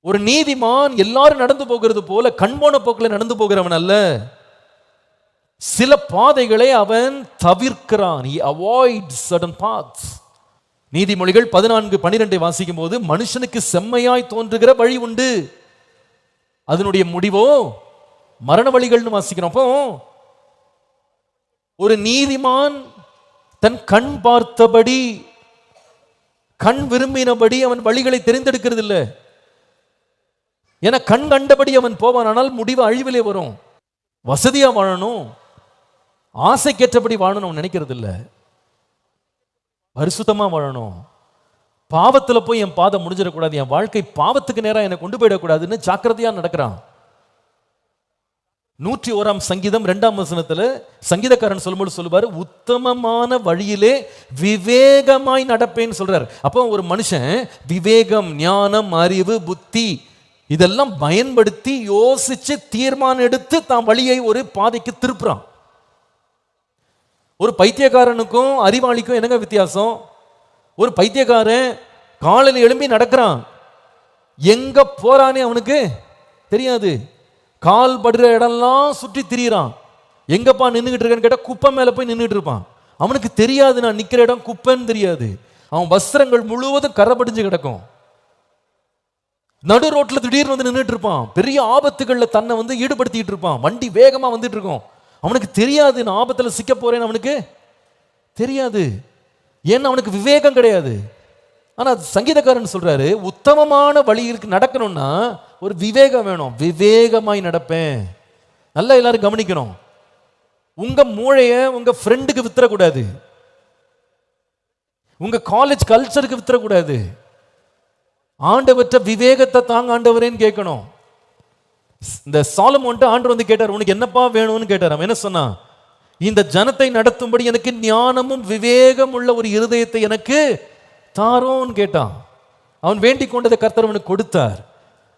ஒரு நீதிமான் எல்லாரும் நடந்து போகிறது போல கண்போன போக்கில் நடந்து போகிறவன் அல்ல. சில பாதைகளை அவன் தவிர்க்கிறான். He avoids certain paths. நீதிமொழிகள் 14:12 வாசிக்கும் போது, மனுஷனுக்கு செம்மையாய் தோன்றுகிற வழி உண்டு, அதனுடைய முடிவோ மரண வழிகள்னு வாசிக்கிறோம். அப்போ ஒரு நீதிமான் தன் கண் பார்த்தபடி, கண் விரும்பினபடி அவன் வழிகளை தெரிந்தெடுக்கிறது இல்லை. ஏன்னா கண் கண்டபடி அவன் போவான், ஆனால் முடிவு அழிவிலே வரும். வசதியா வாழணும், ஆசைக்கேற்றபடி வாழணும் நினைக்கிறது இல்லை. பரிசுத்தமா வாழணும். பாவத்தில் போய் என் பாதம் முடிஞ்சிடக்கூடாது, என் வாழ்க்கை பாவத்துக்கு நேரம் என்னை கொண்டு போயிடக்கூடாதுன்னு ஜாக்கிரதையா நடக்கிறான். 101 சங்கீதம் 2ஆம் வசனத்துல சங்கீதக்காரன் சொல்லும்போது சொல்லுவாரு, உத்தமமான வழியிலே விவேகமாய் நடப்பேன்னு சொல்றாரு. அப்போ ஒரு மனுஷன் விவேகம், ஞானம், அறிவு, புத்தி இதெல்லாம் பயன்படுத்தி யோசிச்சு தீர்மானம் எடுத்து தான் வழியை ஒரு பாதைக்கு திருப்புறான். ஒரு பைத்தியக்காரனுக்கும் அறிவாளிக்கும் என்னங்க வித்தியாசம்? ஒரு பைத்தியக்காரன் காலையில் எழும்பி நடக்கிறான், எங்க போறானே அவனுக்கு தெரியாது. கால் படுற இடம்லாம் சுற்றி திரியிறான். எங்கப்பா நின்றுகிட்டு இருக்கேன்னு கேட்டா குப்பை மேல போய் நின்றுட்டு இருப்பான். அவனுக்கு தெரியாது நான் நிக்கிற இடம் குப்பைன்னு தெரியாது. அவன் வஸ்திரங்கள் முழுவதும் கரைபடிஞ்சு கிடக்கும். நடு ரோட்ல திடீர்னு வந்து நின்றுட்டு இருப்பான். பெரிய ஆபத்துகள்ல தன்னை வந்து ஈடுபடுத்திட்டு இருப்பான். வண்டி வேகமா வந்துட்டு இருக்கும். அவனுக்கு தெரியாது நான் ஆபத்துல சிக்க போறேன்னு அவனுக்கு தெரியாது. ஏன்னா அவனுக்கு விவேகம் கிடையாது. ஆனா சங்கீதக்காரன் சொல்றாரு, உத்தமமான வழியிற்கு நடக்கணும்னா ஒரு விவேகம் வேணும். விவேகமாய் நடப்பேன். நல்லா எல்லாரும் கவனிக்கணும். உங்க மூளைய உங்க ஃப்ரெண்டுக்கு வித்துறக்கூடாது, உங்க காலேஜ் கல்ச்சருக்கு வித்துறக்கூடாது. ஆண்டவற்ற விவேகத்தை தாங்க ஆண்டவரேன்னு கேட்கணும். இந்த சாலமோன்ட்ட ஆண்டவர் வந்து கேட்டார், உனக்கு என்னப்பா வேணும்னு கேட்டார். அவன் என்ன சொன்னா, இந்த ஜனத்தை நடத்தும்படி எனக்கு ஞானமும் விவேகம் உள்ள ஒரு இருதயத்தை எனக்கு தாரோன்னு கேட்டான். அவன் வேண்டிக் கொண்டதை கர்த்தர் அவனுக்கு கொடுத்தார்.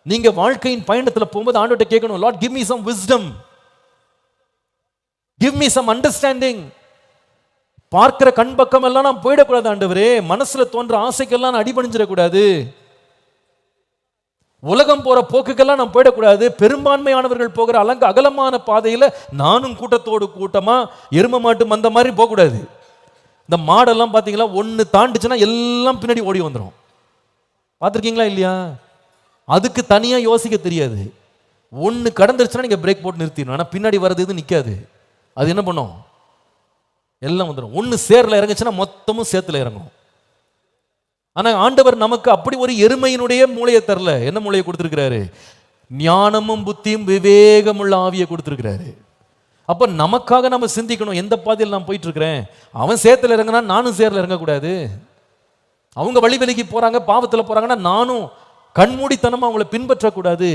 நீங்க வாழ்க்கையின் பயணத்தில் போகும்போது ஆண்டவர்ட்ட கேட்கணும், lord give me some wisdom, give me some understanding. பார்க்கிற கண் பக்கம் எல்லாம் நான் போயிடக்கூடாது ஆண்டவரே, மனசுல தோன்ற ஆசைக்கெல்லாம் நான் அடிபணிஞ்சிடக்கூடாது, உலகம் போற போக்குக்கெல்லாம் நான் போயிடக்கூடாது, பெரும்பான்மையானவர்கள் போகிற அகலமான பாதையில நானும் கூட்டத்தோடு கூட்டமா எரும மாட்டு மந்த மாதிரி போகக்கூடாது. இந்த மாடெல்லாம் பார்த்தீங்களா, ஒன்று தாண்டிச்சுன்னா எல்லாம் பின்னாடி ஓடி வந்துடும். பார்த்துருக்கீங்களா இல்லையா? அதுக்கு தனியாக யோசிக்க தெரியாது. ஒன்று கடந்துருச்சுன்னா நீங்கள் பிரேக் போட்டு நிறுத்திடணும். ஆனால் பின்னாடி வர்றது இது நிற்காது. அது என்ன பண்ணும்? எல்லாம் வந்துடும். ஒன்று சேரில் இறங்குச்சுன்னா மொத்தமும் சேத்துல இறங்கும். ஆனால் ஆண்டவர் நமக்கு அப்படி ஒரு எருமையினுடைய மூளையை தரல. என்ன மூளையை கொடுத்துருக்கிறாரு? ஞானமும் புத்தியும் விவேகமுள்ள ஆவியை கொடுத்துருக்கிறாரு. அப்போ நமக்காக நம்ம சிந்திக்கணும், எந்த பாதையில் நான் போயிட்டு இருக்கிறேன். அவன் சேத்துல இறங்கினா நானும் சேர்ல இறங்கக்கூடாது. அவங்க வழி விலகி போறாங்க, பாவத்தில் போறாங்கன்னா நானும் கண்மூடித்தனமா அவங்கள பின்பற்றக்கூடாது.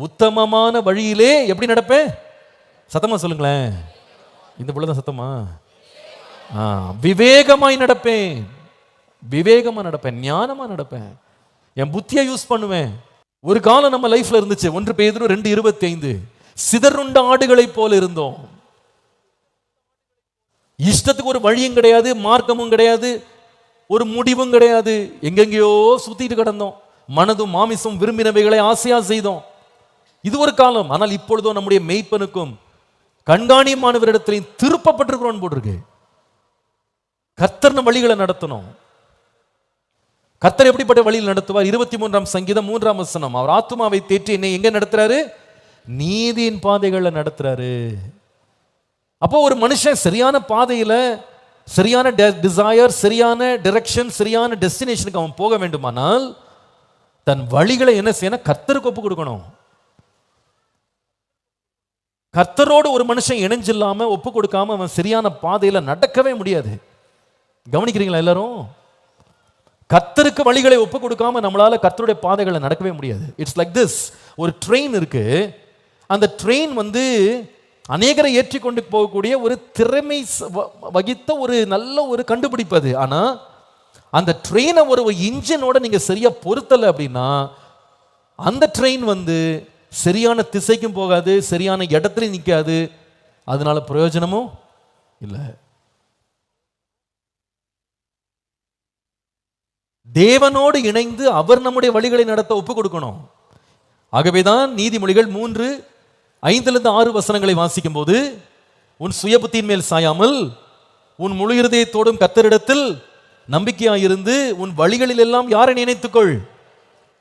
உத்தமமான வழியிலே எப்படி நடப்பேன்? சத்தமா சொல்லுங்களேன். இந்த பொழுதுதான் சத்தமா. விவேகமாய் நடப்பேன், விவேகமா நடப்பேன், ஞானமா நடப்பேன், என் புத்தியை யூஸ் பண்ணுவேன். ஒரு காலம் நம்ம லைஃப்ல இருந்துச்சு, 1 பேதுரு 2:25, சிதறுண்ட ஆடுகளை போல இருந்தோம். இஷ்டத்துக்கு ஒரு வழியும் கிடையாது, மார்க்கமும் கிடையாது, ஒரு முடிவும் கிடையாது. எங்கெங்கேயோ சுத்திட்டு கிடந்தோம். மனதும் மாமிசம் விரும்பினவைகளை ஆசையா செய்தோம். இது ஒரு காலம். ஆனால் இப்பொழுதோ நம்முடைய மெய்ப்பனுக்கும் கண்காணியமானவரிடத்திலையும் திருப்பப்பட்டிருக்கிறோம் போட்டிருக்கு. கர்த்தர் நம்ம வழிகளை நடத்தணும். கர்த்தர் எப்படிப்பட்ட வழியில் நடத்துவார்? 23ஆம் சங்கீதம் 3ஆம் வசனம், அவர் ஆத்துமாவை தேற்றி என்னை எங்க நடத்துறாரு? நீதியின் பாதைகளை நடத்துறாரு. அப்போ ஒரு மனுஷன் சரியான பாதையில, சரியான டிசையர், சரியான டைரக்ஷன், சரியான டெஸ்டினேஷனுக்கு அவன் போக வேண்டுமானால் தன் வழிகளை என்ன செய்யணும்? கர்த்தருக்கு ஒப்பு கொடுக்கணும். கர்த்தரோடு ஒரு மனுஷன் இணைஞ்சில்லாம ஒப்பு கொடுக்காம அவன் சரியான பாதையில நடக்கவே முடியாது. கவனிக்கிறீங்களா எல்லாரும்? கர்த்தருக்கு வழிகளை ஒப்பு கொடுக்காம நம்மளால கர்த்தருடைய பாதைகளை நடக்கவே முடியாது. It's like this. ஒரு ட்ரெயின் இருக்கு. அந்த ட்ரெயின் வந்து அநேகரை ஏற்றி கொண்டு போகக்கூடிய ஒரு திறமை வகித்த ஒரு நல்ல ஒரு கண்டுபிடிப்பது. ஆனா அந்த ட்ரெயினை ஒரு இன்ஜினோட நீங்க சரியா பொருத்தலை அப்படின்னா அந்த ட்ரெயின் வந்து சரியான திசைக்கும் போகாது, சரியான இடத்துல நிற்காது, அதனால பிரயோஜனமும் இல்லை. தேவனோடு இணைந்து அவர் நம்முடைய வழிகளை நடத்த ஒப்பு கொடுக்கணும். ஆகவேதான் நீதிமொழிகள் 3:5-6 வாசிக்கும் போது, உன் சுய புத்தியின் மேல் சாயாமல் உன் முழு இருதயத்தோடும் கர்த்தரிடத்தில் நம்பிக்கையாயிருந்து உன் வழிகளில் எல்லாம் யாரை நினைத்துக்கொள்?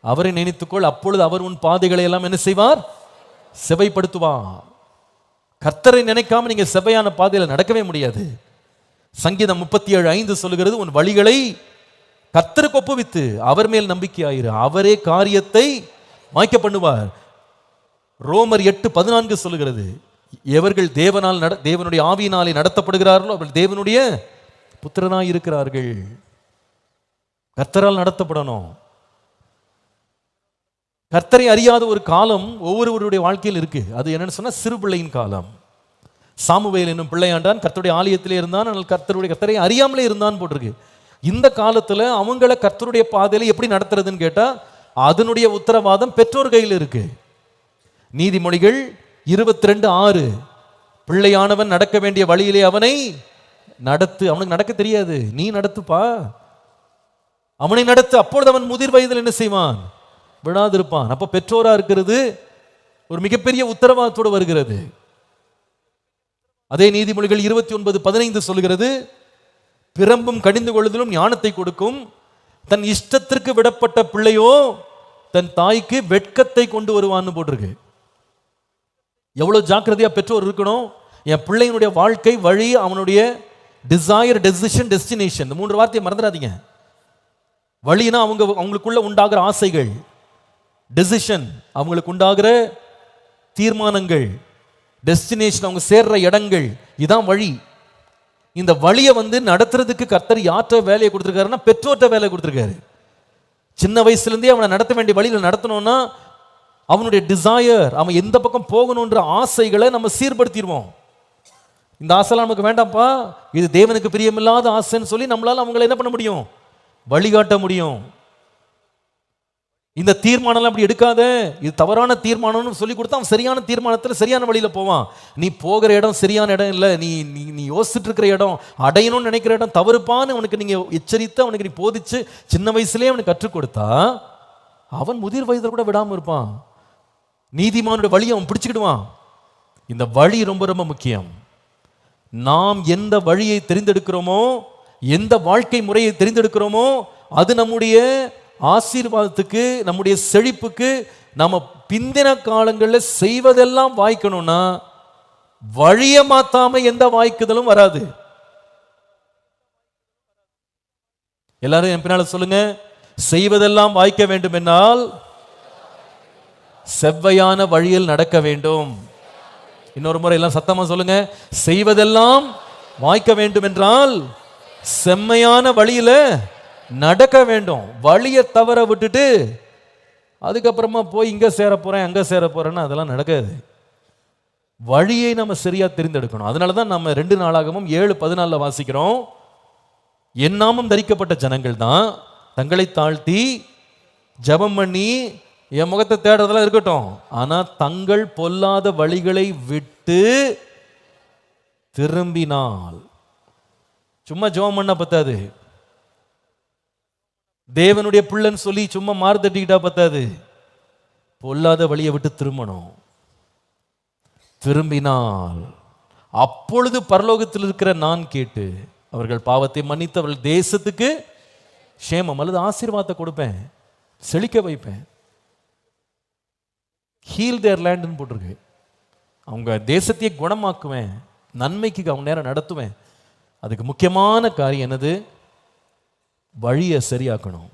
அவரை நினைத்துக்கொள். அப்பொழுது அவர் உன் பாதைகளை எல்லாம் என்ன செய்வார்? செவைப்படுத்துவார். கர்த்தரை நினைக்காம நீங்க செவையான பாதையில நடக்கவே முடியாது. சங்கீதம் 37:5 சொல்லுகிறது, உன் வழிகளை கர்த்தருக்கு ஒப்புவித்து அவர் மேல் நம்பிக்கையாயிரு, அவரே காரியத்தை வாய்க்க பண்ணுவார். ரோமர் 8:14 சொல்லுகிறது, எவர்கள் தேவனுடைய ஆவியினாலே நடத்தப்படுகிறார்களோ அவர்கள் தேவனுடைய புத்திரனாய் இருக்கிறார்கள். கர்த்தரால் நடத்தப்படணும். கர்த்தரை அறியாத ஒரு காலம் ஒவ்வொருவருடைய வாழ்க்கையில் இருக்கு. அது என்னன்னு சொன்னா சிறு பிள்ளையின் காலம். சாமுவேல் என்னும் பிள்ளையாண்டான் கர்த்தருடைய ஆலயத்திலே இருந்தான், ஆனால் கர்த்தரை அறியாமலே இருந்தான் போட்டிருக்கு. இந்த காலத்துல அவங்கள கர்த்தருடைய பாதையில எப்படி நடத்துறதுன்னு கேட்டா அதனுடைய உத்தரவாதம் பெற்றோர் கையில் இருக்கு. நீதிமொழிகள் 22:6, பிள்ளையானவன் நடக்க வேண்டிய வழியிலே அவனை நடத்து. அவனுக்கு நடக்க தெரியாது, நீ நடத்துப்பா, அவனை நடத்து. அப்பொழுது அவன் முதிர் வயதில் என்ன செய்வான்? விடாதிருப்பான். அப்ப பெற்றோரா இருக்கிறது ஒரு மிகப்பெரிய உத்தரவாதத்தோடு வருகிறது. அதே நீதிமொழிகள் 29:15 சொல்கிறது, பிரம்பும் கடிந்து கொள்ளுதலும் ஞானத்தை கொடுக்கும், தன் இஷ்டத்திற்கு விடப்பட்ட பிள்ளையோ தன் தாய்க்கு வெட்கத்தை கொண்டு வருவான்னு போட்டிருக்கு. எவ்வளவு ஜாக்கிரதையா பெற்றோர் இருக்கணும். என் பிள்ளையினுடைய வாழ்க்கை வழி, அவனுடைய டிசையர், டெசிஷன், டெஸ்டினேஷன், இந்த 3 வார்த்தையை மறந்துடாதீங்க. வழினா அவங்களுக்குள்ள உண்டாகிற ஆசைகள், டெசிஷன் அவங்களுக்கு உண்டாகிற தீர்மானங்கள், டெஸ்டினேஷன் அவங்க சேர்ற இடங்கள், இதான் வழி. இந்த வழியை நடத்துறதுக்கு கர்த்தர் யார்கிட்ட வேலையை கொடுத்துருக்காருன்னா பெற்றோர்கிட்ட வேலையை கொடுத்துருக்காரு. சின்ன வயசுலேருந்தே அவனை நடத்த வேண்டிய வழியில் நடத்தணும்னா அவனுடைய டிசையர், அவன் எந்த பக்கம் போகணுன்ற ஆசைகளை நம்ம சீர்படுத்திடுவோம். இந்த ஆசைலாம் நமக்கு வேண்டாம்ப்பா, இது தேவனுக்கு பிரியமில்லாத ஆசைன்னு சொல்லி நம்மளால அவங்களை என்ன பண்ண முடியும்? வழிகாட்ட முடியும். இந்த தீர்மானம் அப்படி எடுக்காத, இது தவறான தீர்மானம்னு சொல்லி கொடுத்தா அவன் சரியான தீர்மானத்தில் சரியான வழியில போவான். நீ போகிற இடம் சரியான இடம் இல்லை, நீ நீ யோசிச்சுட்டு இருக்கிற இடம், அடையணும்னு நினைக்கிற இடம் தவறுப்பான்னு அவனுக்கு நீங்க எச்சரித்து அவனுக்கு நீ போதிச்சு சின்ன வயசுலேயே அவனுக்கு கற்றுக் கொடுத்தா அவன் முதிர் வயதில் கூட விடாம இருப்பான். நீதிமானுடைய வழியை அவன் பிடிச்சுக்கிடுவான். இந்த வழி ரொம்ப ரொம்ப முக்கியம். நாம் எந்த வழியை தெரிந்தெடுக்கிறோமோ, எந்த வாழ்க்கை முறையை தெரிந்தெடுக்கிறோமோ அது நம்முடைய ஆசீர்வாதத்துக்கு, நம்முடைய செழிப்புக்கு, நம்ம பிந்தின காலங்களில் செய்வதெல்லாம் வாய்க்கணும்னா வழியை மாத்தாம எந்த வாய்க்குதலும் வராது. எல்லாரும் என் பின்னால சொல்லுங்க, செய்வதெல்லாம் வாய்க்க வேண்டும் என்னால் செவ்வையான வழியில் நடக்க வேண்டும். இன்னொரு முறை எல்லாம் சத்தமா சொல்லுங்க, செய்வதெல்லாம் வாய்க்க வேண்டும் என்றால் செம்மையான வழியில நடக்க வேண்டும். வழியை தவற விட்டுட்டு அதுக்கப்புறமா போய் இங்க சேர போறேன் அங்க சேர போறேன்னா அதெல்லாம் நடக்காது. வழியை நம்ம சரியா தெரிந்தெடுக்கணும். அதனாலதான் நம்ம 2 நாளாகவும் 7:14 வாசிக்கிறோம், என் நாமம் தரிக்கப்பட்ட ஜனங்கள் தான் தங்களை தாழ்த்தி ஜெபம் பண்ணி என் முகத்தை தேடுறதெல்லாம் இருக்கட்டும், ஆனா தங்கள் பொல்லாத வழிகளை விட்டு திரும்பினால். சும்மா ஜெபம் பண்ண பத்தாது, தேவனுடைய பிள்ளைன்னு சொல்லி சும்மா மாறு தட்டிக்கிட்டா பத்தாது, பொல்லாத வழியை விட்டு திரும்பணும். திரும்பினால் அப்பொழுது பரலோகத்தில் இருக்கிற நான் கேட்டு அவர்கள் பாவத்தை மன்னித்து அவர்கள் தேசத்துக்கு சேமம் அல்லது ஆசீர்வாதத்தை கொடுப்பேன், செழிக்க வைப்பேன். ஹீல் தேர் லேண்ட்னு போட்டிருக்கு. அவங்க தேசத்தையே குணமாக்குவேன், நன்மைக்கு அவங்க நேரம் நடத்துவேன். அதுக்கு முக்கியமான காரியம் என்னது? வழியை சரியாக்கணும்.